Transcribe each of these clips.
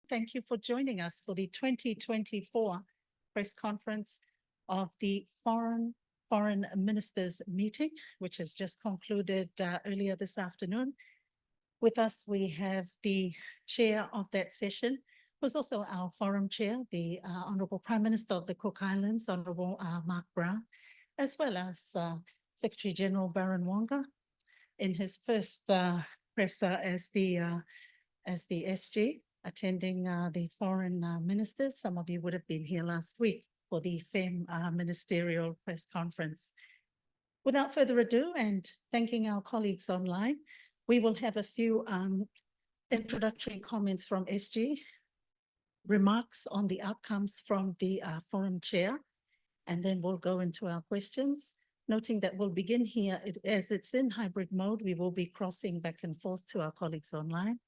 Thank you for joining us for the 2024 press conference of the Foreign Ministers meeting, which has just concluded earlier this afternoon. With us, we have the chair of that session, who's also our forum chair, the Honourable Prime Minister of the Cook Islands, Honourable Mark Brown, as well as Secretary General Baron Wonga in his first presser as the SG, attending the foreign ministers. Some of you would have been here last week for the FEM ministerial press conference. Without further ado, and thanking our colleagues online, we will have a few introductory comments from SG, remarks on the outcomes from the forum chair, and then we'll go into our questions. Noting that we'll begin here, as it's in hybrid mode, we will be crossing back and forth to our colleagues online.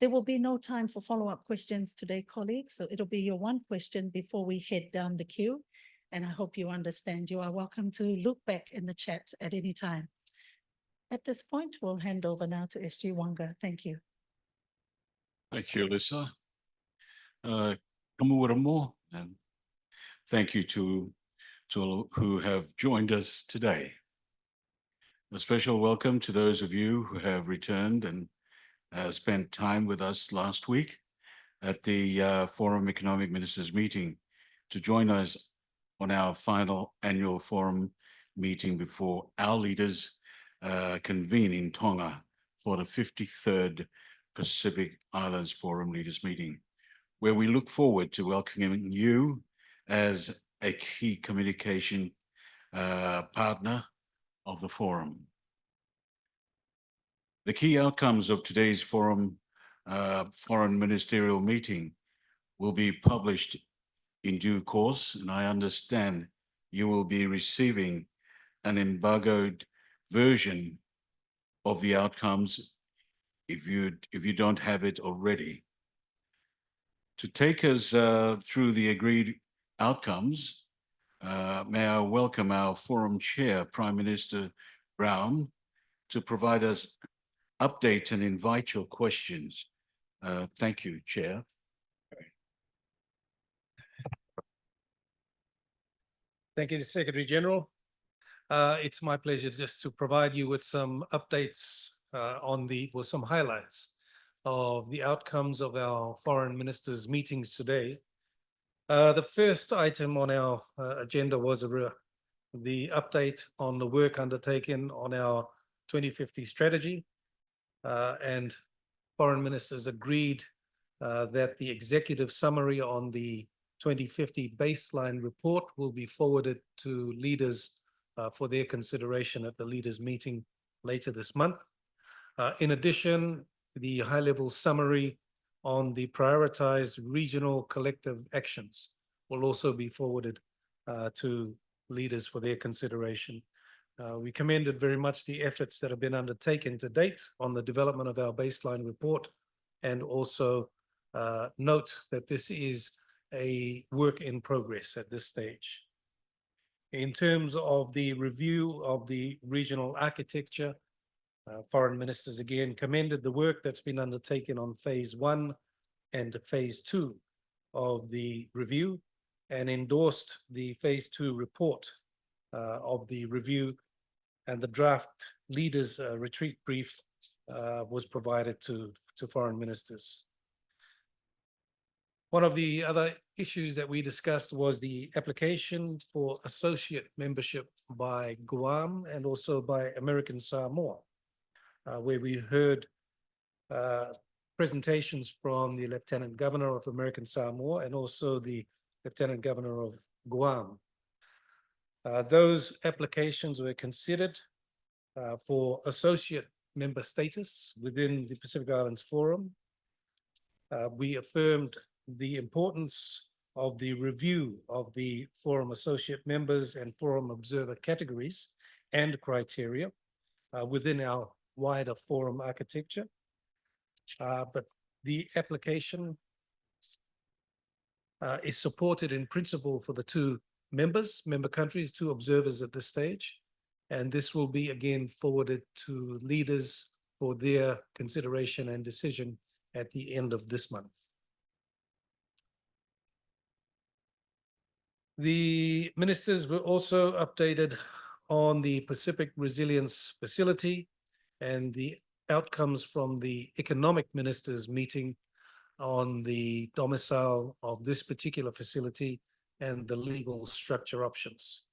There will be no time for follow-up questions today, colleagues, so it'll be your one question before we head down the queue. And I hope you understand you are welcome to look back in the chat at any time. At this point, we'll hand over now to SG Wonga. Thank you. Thank you, Alyssa. Kamuaramo, and thank you to all who have joined us today. A special welcome to those of you who have returned and spent time with us last week at the Forum Economic Ministers meeting to join us on our final annual forum meeting before our leaders convene in Tonga for the 53rd Pacific Islands Forum Leaders Meeting, where we look forward to welcoming you as a key communication partner of the forum. The key outcomes of today's foreign ministerial meeting will be published in due course, and I understand you will be receiving an embargoed version of the outcomes if you don't have it already. To take us through the agreed outcomes, may I welcome our forum chair, Prime Minister Brown, to provide us updates and invite your questions. Thank you, Chair. Thank you, Secretary General. It's my pleasure just to provide you with some updates with some highlights of the outcomes of our foreign ministers meetings today. The first item on our agenda was the update on the work undertaken on our 2050 strategy. And foreign ministers agreed that the executive summary on the 2050 baseline report will be forwarded to leaders for their consideration at the leaders meeting later this month. In addition, the high-level summary on the prioritized regional collective actions will also be forwarded to leaders for their consideration. We commended very much the efforts that have been undertaken to date on the development of our baseline report, and also note that this is a work in progress at this stage. In terms of the review of the regional architecture, foreign ministers again commended the work that's been undertaken on phase 1 and phase 2 of the review, and endorsed the phase 2 report of the review, and the draft leaders retreat brief was provided to foreign ministers. One of the other issues that we discussed was the application for associate membership by Guam and also by American Samoa, where we heard presentations from the Lieutenant Governor of American Samoa and also the Lieutenant Governor of Guam. Those applications were considered for associate member status within the Pacific Islands Forum. We affirmed the importance of the review of the Forum associate members and Forum observer categories and criteria within our wider Forum architecture. But the application is supported in principle for the two member countries, two observers at this stage, and this will be again forwarded to leaders for their consideration and decision at the end of this month. The ministers were also updated on the Pacific Resilience Facility and the outcomes from the economic ministers meeting on the domicile of this particular facility and the legal structure options.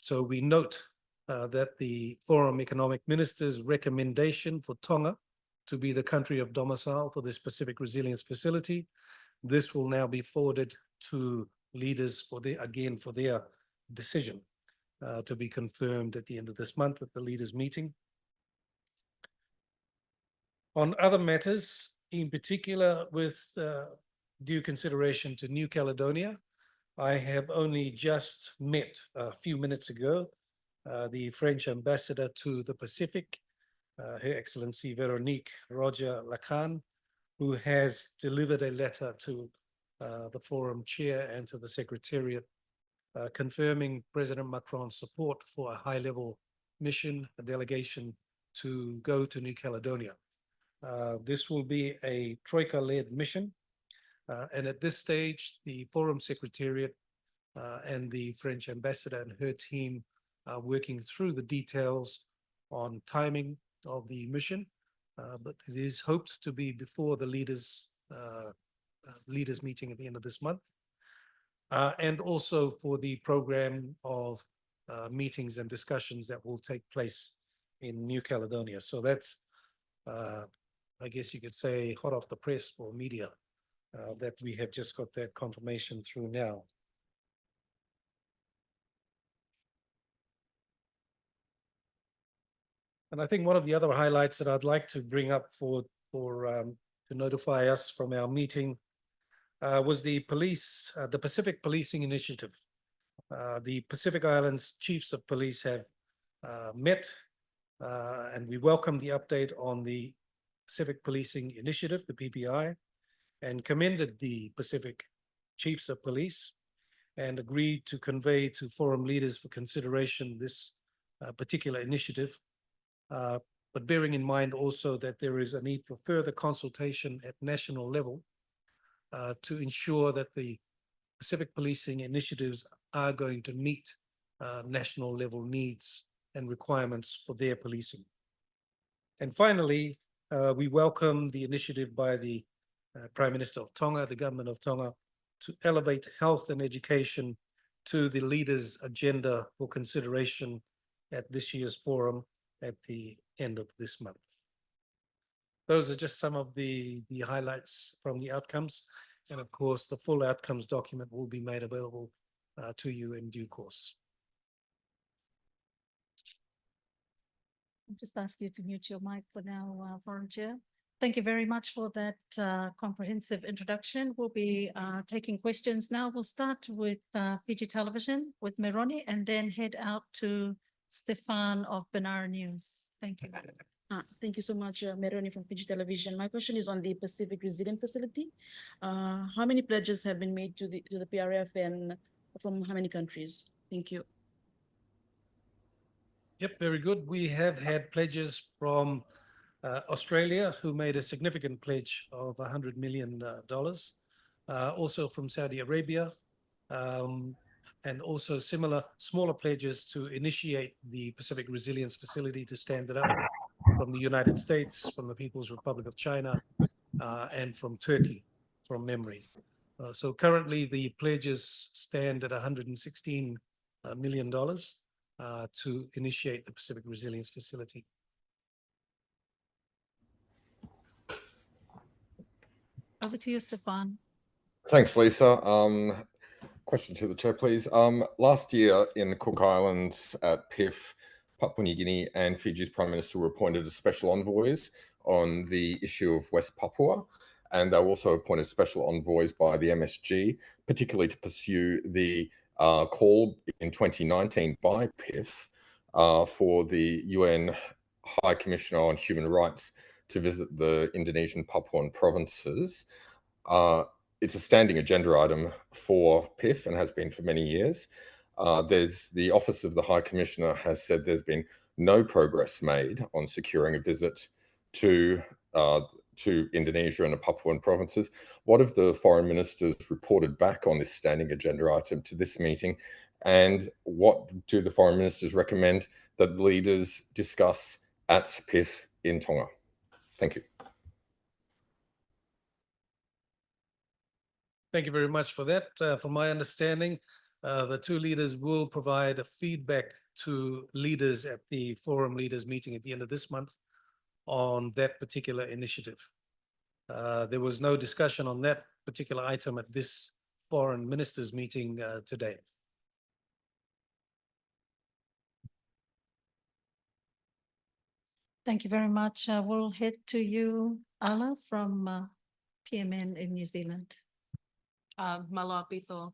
So we note that the Forum Economic Ministers' recommendation for Tonga to be the country of domicile for this Pacific Resilience Facility, this will now be forwarded to leaders for their decision to be confirmed at the end of this month at the leaders' meeting. On other matters, in particular with due consideration to New Caledonia, I have only just met a few minutes ago the French ambassador to the Pacific, Her Excellency Veronique Roger Lacan, who has delivered a letter to the Forum Chair and to the Secretariat confirming President Macron's support for a high-level mission, a delegation to go to New Caledonia. This will be a Troika-led mission. And at this stage, the Forum Secretariat and the French ambassador and her team are working through the details on timing of the mission. But it is hoped to be before the leaders meeting at the end of this month. And also for the program of meetings and discussions that will take place in New Caledonia. So that's, I guess you could say, hot off the press for media, that we have just got that confirmation through now. And I think one of the other highlights that I'd like to bring up to notify us from our meeting was the Pacific Policing Initiative. The Pacific Islands Chiefs of Police have met, and we welcome the update on the Pacific Policing Initiative, the PPI, and commended the Pacific Chiefs of Police and agreed to convey to forum leaders for consideration this particular initiative. But bearing in mind also that there is a need for further consultation at national level to ensure that the Pacific policing initiatives are going to meet national level needs and requirements for their policing. And finally, we welcome the initiative by the Prime Minister of Tonga, the government of Tonga, to elevate health and education to the leaders' agenda for consideration at this year's forum at the end of this month. Those are just some of the highlights from the outcomes. And of course, the full outcomes document will be made available to you in due course. I'll just ask you to mute your mic for now, Forum Chair. Thank you very much for that comprehensive introduction. We'll be taking questions now. We'll start with Fiji Television with Meroni and then head out to Stefan of Benar News. Thank you. Thank you so much, Meroni from Fiji Television. My question is on the Pacific Resilient Facility. How many pledges have been made to the PRF and from how many countries? Thank you. Yep, very good. We have had pledges from Australia, who made a significant pledge of $100 million, also from Saudi Arabia, and also smaller pledges to initiate the Pacific Resilience Facility, to stand it up, from the United States, from the People's Republic of China, and from Turkey, from memory. So currently the pledges stand at $116 million to initiate the Pacific Resilience Facility. Over to you, Stefan. Thanks, Lisa. Question to the chair, please. Last year in the Cook Islands at PIF, Papua New Guinea and Fiji's Prime Minister were appointed as special envoys on the issue of West Papua. And they were also appointed special envoys by the MSG, particularly to pursue the call in 2019 by PIF for the UN High Commissioner on Human Rights to visit the Indonesian Papuan provinces. It's a standing agenda item for PIF and has been for many years. There's the Office of the High Commissioner has said there's been no progress made on securing a visit to to Indonesia and the Papuan provinces. What have the foreign ministers reported back on this standing agenda item to this meeting? And what do the foreign ministers recommend that leaders discuss at PIF in Tonga? Thank you. Thank you very much for that. From my understanding, the two leaders will provide a feedback to leaders at the forum leaders meeting at the end of this month on that particular initiative. There was no discussion on that particular item at this foreign ministers meeting today. Thank you very much. We'll head to you, Ala, from PMN in New Zealand. Malo Pito,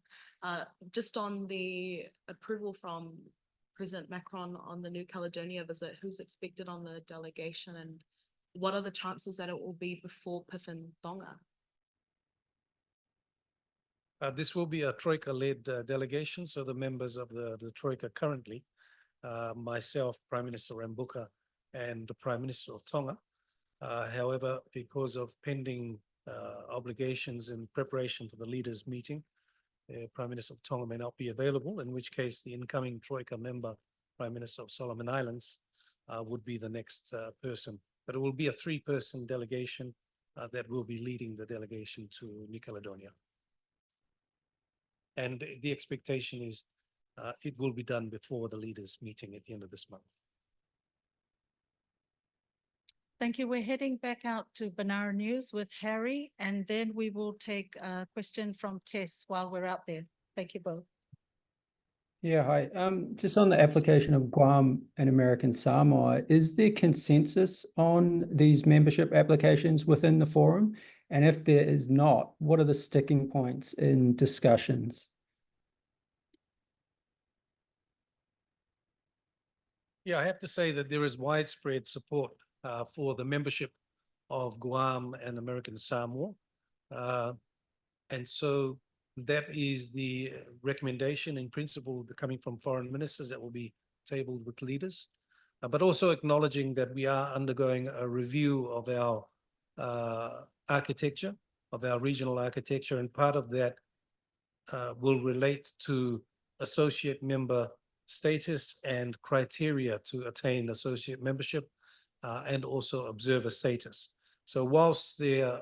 just on the approval from President Macron on the New Caledonia visit, who's expected on the delegation and what are the chances that it will be before PIF in Tonga? This will be a Troika-led delegation, so the members of the Troika currently, myself, Prime Minister Rambuka, and the Prime Minister of Tonga. However, because of pending obligations in preparation for the leaders meeting, the Prime Minister of Tonga may not be available, in which case the incoming Troika member, Prime Minister of Solomon Islands, would be the next person. But it will be a three-person delegation that will be leading the delegation to New Caledonia. And the expectation is it will be done before the leaders meeting at the end of this month. Thank you. We're heading back out to Banara News with Harry, and then we will take a question from Tess while we're out there. Thank you both. Yeah, hi. Just on the application of Guam and American Samoa, is there consensus on these membership applications within the forum? And if there is not, what are the sticking points in discussions? Yeah, I have to say that there is widespread support for the membership of Guam and American Samoa. And so that is the recommendation in principle coming from foreign ministers that will be tabled with leaders, but also acknowledging that we are undergoing a review of our architecture, of our regional architecture, and part of that will relate to associate member status and criteria to attain associate membership and also observer status. So whilst their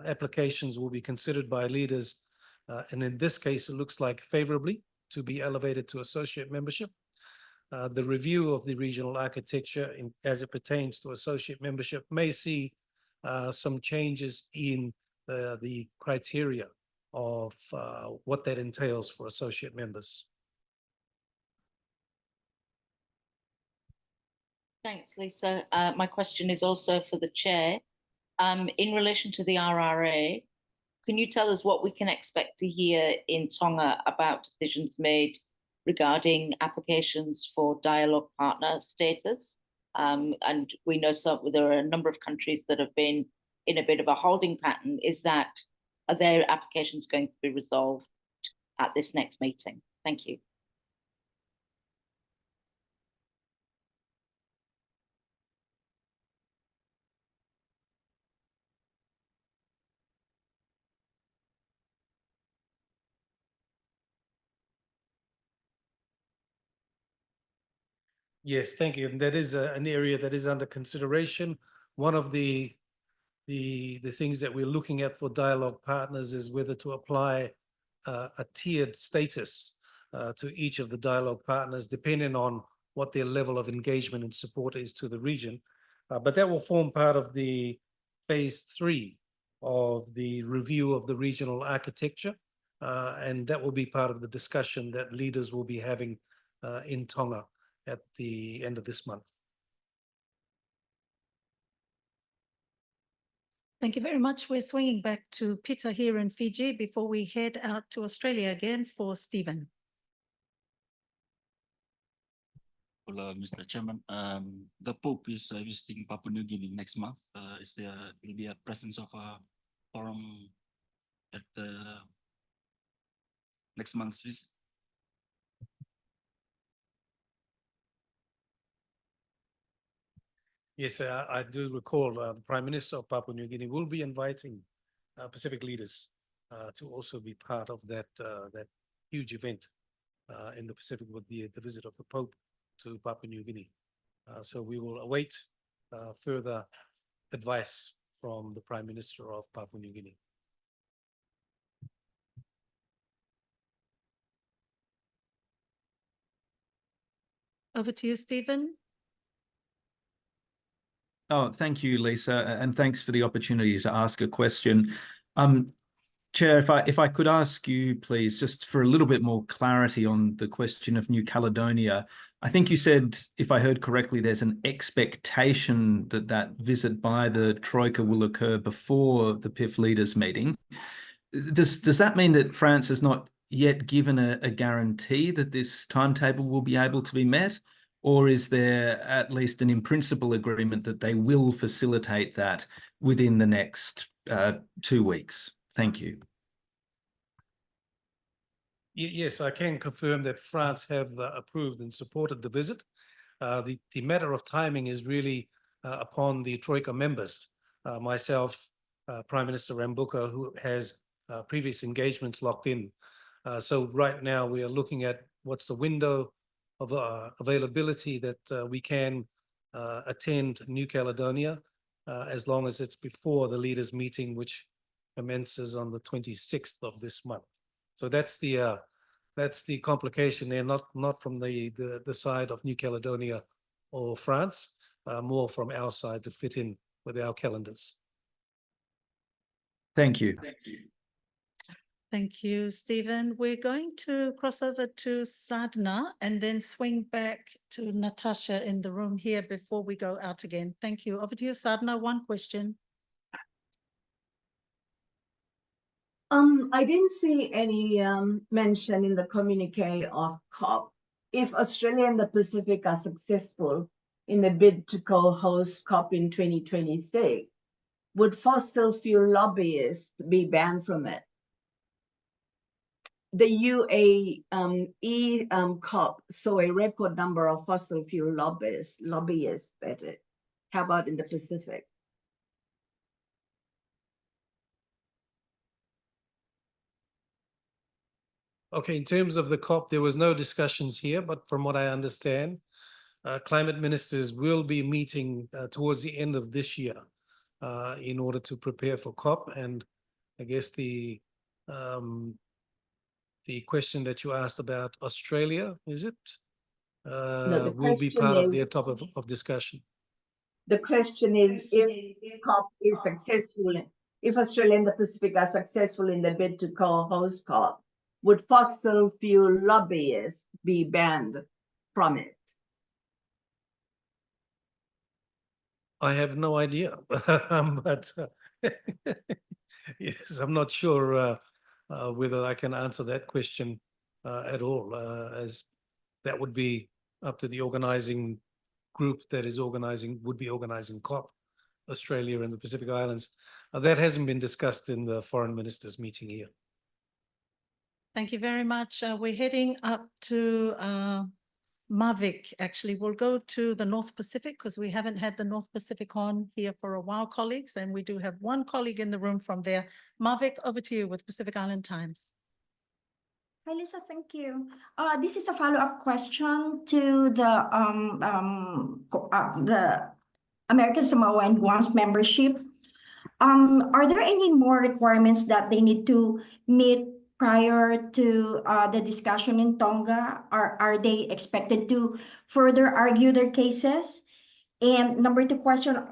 applications will be considered by leaders, and in this case, it looks like favorably to be elevated to associate membership, the review of the regional architecture as it pertains to associate membership may see some changes in the criteria of what that entails for associate members. Thanks, Lisa. My question is also for the chair. In relation to the RRA, can you tell us what we can expect to hear in Tonga about decisions made regarding applications for dialogue partner status? And we know there are a number of countries that have been in a bit of a holding pattern. Are their applications going to be resolved at this next meeting? Thank you. Yes, thank you. And that is an area that is under consideration. One of the things that we're looking at for dialogue partners is whether to apply a tiered status to each of the dialogue partners, depending on what their level of engagement and support is to the region. But that will form part of the phase 3 of the review of the regional architecture. And that will be part of the discussion that leaders will be having in Tonga at the end of this month. Thank you very much. We're swinging back to Peter here in Fiji before we head out to Australia again for Stephen. Hello, Mr. Chairman. The Pope is visiting Papua New Guinea next month. Is there will be a presence of a forum at the next month's visit? Yes, I do recall the Prime Minister of Papua New Guinea will be inviting Pacific leaders to also be part of that huge event in the Pacific with the visit of the Pope to Papua New Guinea. So we will await further advice from the Prime Minister of Papua New Guinea. Over to you, Stephen. Oh, thank you, Lisa, and thanks for the opportunity to ask a question. Chair, if I could ask you, please, just for a little bit more clarity on the question of New Caledonia. I think you said, if I heard correctly, there's an expectation that that visit by the Troika will occur before the PIF leaders meeting. Does that mean that France has not yet given a guarantee that this timetable will be able to be met? Or is there at least an in principle agreement that they will facilitate that within the next 2 weeks? Thank you. Yes, I can confirm that France have approved and supported the visit. The matter of timing is really upon the Troika members, myself, Prime Minister Rambuka, who has previous engagements locked in. So right now we are looking at what's the window of availability that we can attend New Caledonia, as long as it's before the leaders' meeting, which commences on the 26th of this month. So that's the complication there, not from the side of New Caledonia or France, more from our side to fit in with our calendars. Thank you. Thank you, Stephen. We're going to cross over to Sadhna and then swing back to Natasha in the room here before we go out again. Thank you. Over to you, Sadhna. One question. I didn't see any mention in the communique of COP. If Australia and the Pacific are successful in the bid to co-host COP in 2026, would fossil fuel lobbyists be banned from it? The UAE COP saw a record number of fossil fuel lobbyists at it. How about in the Pacific? Okay, in terms of the COP, there was no discussions here, but from what I understand, climate ministers will be meeting towards the end of this year in order to prepare for COP. And I guess the question that you asked about Australia, is it? No, will be part of their topic of discussion. The question is, if COP is successful, if Australia and the Pacific are successful in the bid to co-host COP, would fossil fuel lobbyists be banned from it? I have no idea, but yes, I'm not sure whether I can answer that question at all, as that would be up to the organizing group that is would be organizing COP, Australia and the Pacific Islands. That hasn't been discussed in the foreign ministers meeting here. Thank you very much. We're heading up to Mavic. Actually, we'll go to the North Pacific because we haven't had the North Pacific on here for a while, colleagues, and we do have one colleague in the room from there. Mavic, over to you with Pacific Island Times. Hi, Lisa, thank you. This is a follow-up question to the American Samoa and Guam's membership. Are there any more requirements that they need to meet prior to the discussion in Tonga? Are they expected to further argue their cases? And number two question,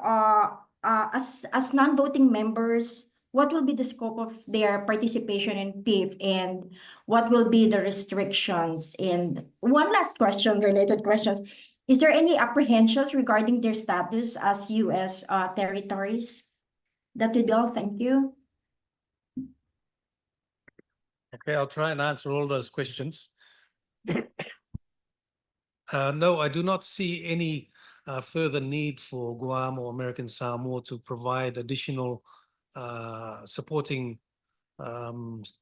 as non-voting members, what will be the scope of their participation in PIF and what will be the restrictions? And one last question, related questions. Is there any apprehensions regarding their status as U.S. territories? That would be all. Thank you. Okay, I'll try and answer all those questions. No, I do not see any further need for Guam or American Samoa to provide additional supporting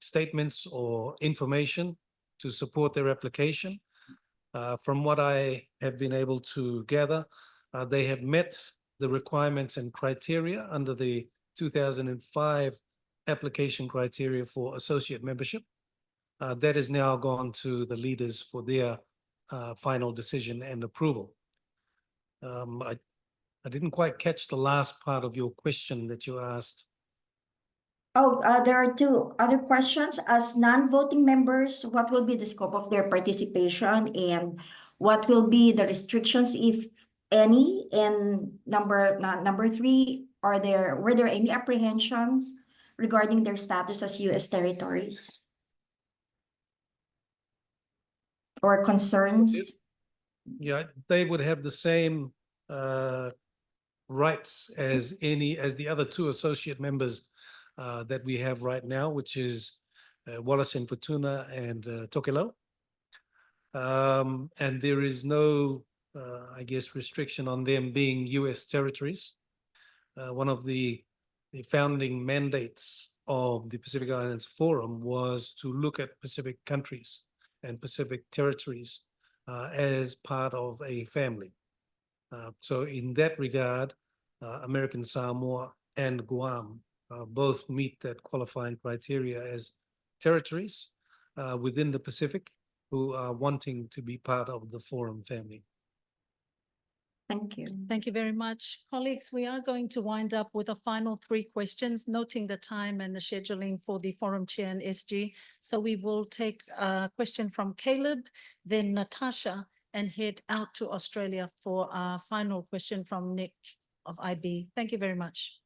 statements or information to support their application. From what I have been able to gather, they have met the requirements and criteria under the 2005 application criteria for associate membership. That has now gone to the leaders for their final decision and approval. I didn't quite catch the last part of your question that you asked. Oh, there are two other questions. As non-voting members, what will be the scope of their participation and what will be the restrictions, if any? And number three, were there any apprehensions regarding their status as U.S. territories or concerns? Yeah, they would have the same rights as the other two associate members that we have right now, which is Wallace and Fortuna and Tokelau. And there is no, I guess, restriction on them being U.S. territories. One of the founding mandates of the Pacific Islands Forum was to look at Pacific countries and Pacific territories as part of a family. So in that regard, American Samoa and Guam both meet that qualifying criteria as territories within the Pacific who are wanting to be part of the Forum family. Thank you. Thank you very much. Colleagues, we are going to wind up with a final three questions, noting the time and the scheduling for the Forum Chair and SG. So we will take a question from Caleb, then Natasha, and head out to Australia for our final question from Nick of IB. Thank you very much.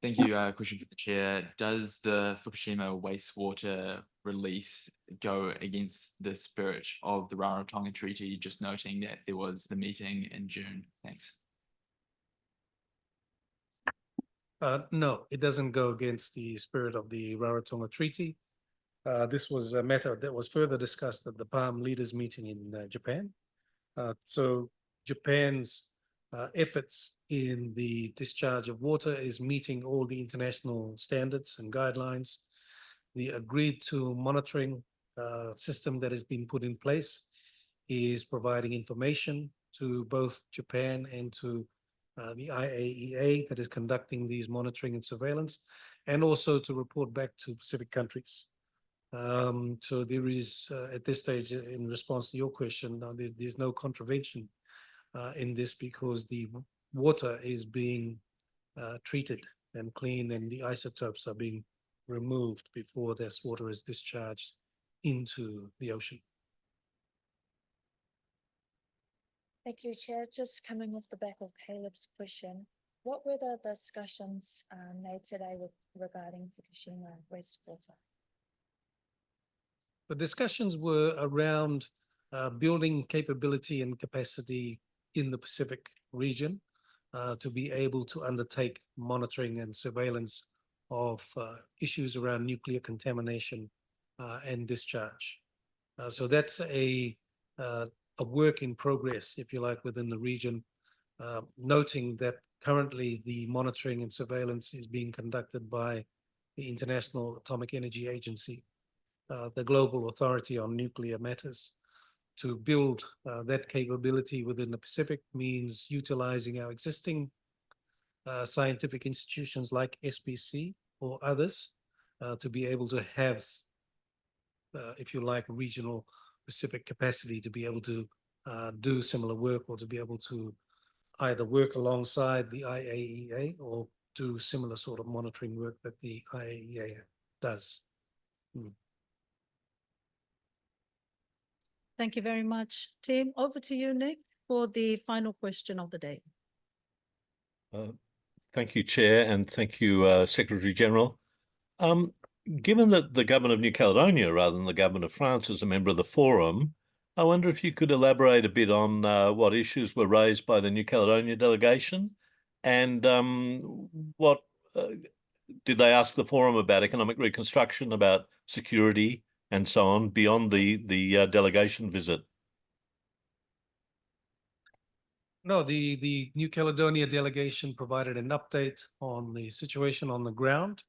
Thank you. Question for the chair. Does the Fukushima wastewater release go against the spirit of the Rarotonga Treaty? Just noting that there was the meeting in June. Thanks. No, it doesn't go against the spirit of the Rarotonga Treaty. This was a matter that was further discussed at the PALM leaders meeting in Japan. So Japan's efforts in the discharge of water is meeting all the international standards and guidelines. The agreed to monitoring system that has been put in place is providing information to both Japan and to the IAEA that is conducting these monitoring and surveillance, and also to report back to Pacific countries. So there is, at this stage, in response to your question, there's no contravention in this, because the water is being treated and cleaned, and the isotopes are being removed before this water is discharged into the ocean. Thank you, Chair. Just coming off the back of Caleb's question, what were the discussions made today regarding Fukushima wastewater? The discussions were around building capability and capacity in the Pacific region to be able to undertake monitoring and surveillance of issues around nuclear contamination and discharge. So that's a work in progress, if you like, within the region, noting that currently the monitoring and surveillance is being conducted by the International Atomic Energy Agency, the global authority on nuclear matters. To build that capability within the Pacific means utilizing our existing scientific institutions like SPC or others to be able to have, if you like, regional Pacific capacity to be able to do similar work, or to be able to either work alongside the IAEA or do similar sort of monitoring work that the IAEA does. Thank you very much, Tim. Over to you, Nick, for the final question of the day. Thank you, Chair, and thank you, Secretary General. Given that the Government of New Caledonia, rather than the Government of France, is a member of the Forum, I wonder if you could elaborate a bit on what issues were raised by the New Caledonia delegation, and what did they ask the Forum about economic reconstruction, about security, and so on, beyond the delegation visit? No, the New Caledonia delegation provided an update on the situation on the ground,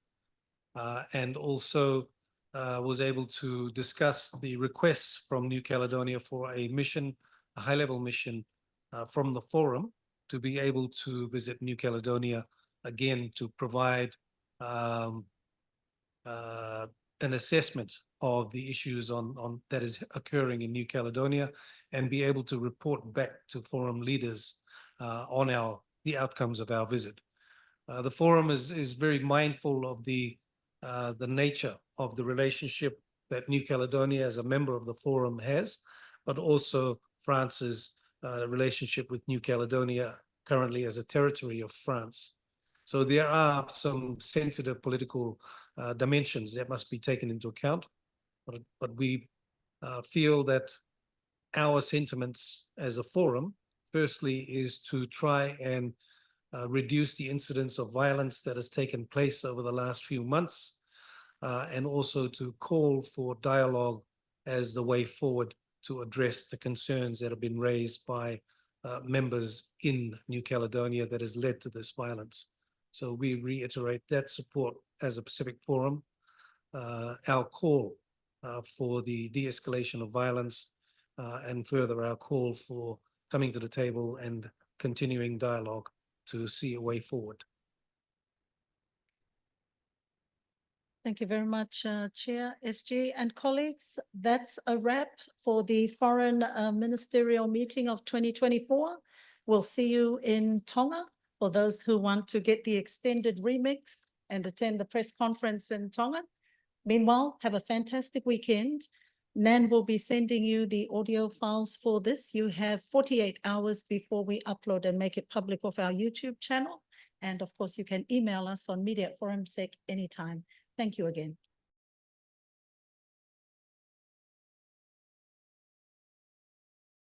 and also was able to discuss the requests from New Caledonia for a mission, a high-level mission from the Forum, to be able to visit New Caledonia again to provide an assessment of the issues on that is occurring in New Caledonia and be able to report back to forum leaders on the outcomes of our visit. The forum is very mindful of the nature of the relationship that New Caledonia as a member of the forum has, but also France's relationship with New Caledonia currently as a territory of France. So there are some sensitive political dimensions that must be taken into account, but we feel that our sentiments as a forum, firstly, is to try and reduce the incidence of violence that has taken place over the last few months, and also to call for dialogue as the way forward to address the concerns that have been raised by members in New Caledonia that has led to this violence. So we reiterate that support as a Pacific Forum, our call for the de-escalation of violence, and further our call for coming to the table and continuing dialogue to see a way forward. Thank you very much, Chair, SG and colleagues. That's a wrap for the Foreign Ministerial Meeting of 2024. We'll see you in Tonga for those who want to get the extended remix and attend the press conference in Tonga. Meanwhile, have a fantastic weekend. Nan will be sending you the audio files for this. You have 48 hours before we upload and make it public off our YouTube channel. And of course, you can email us on media@forumsec anytime. Thank you again.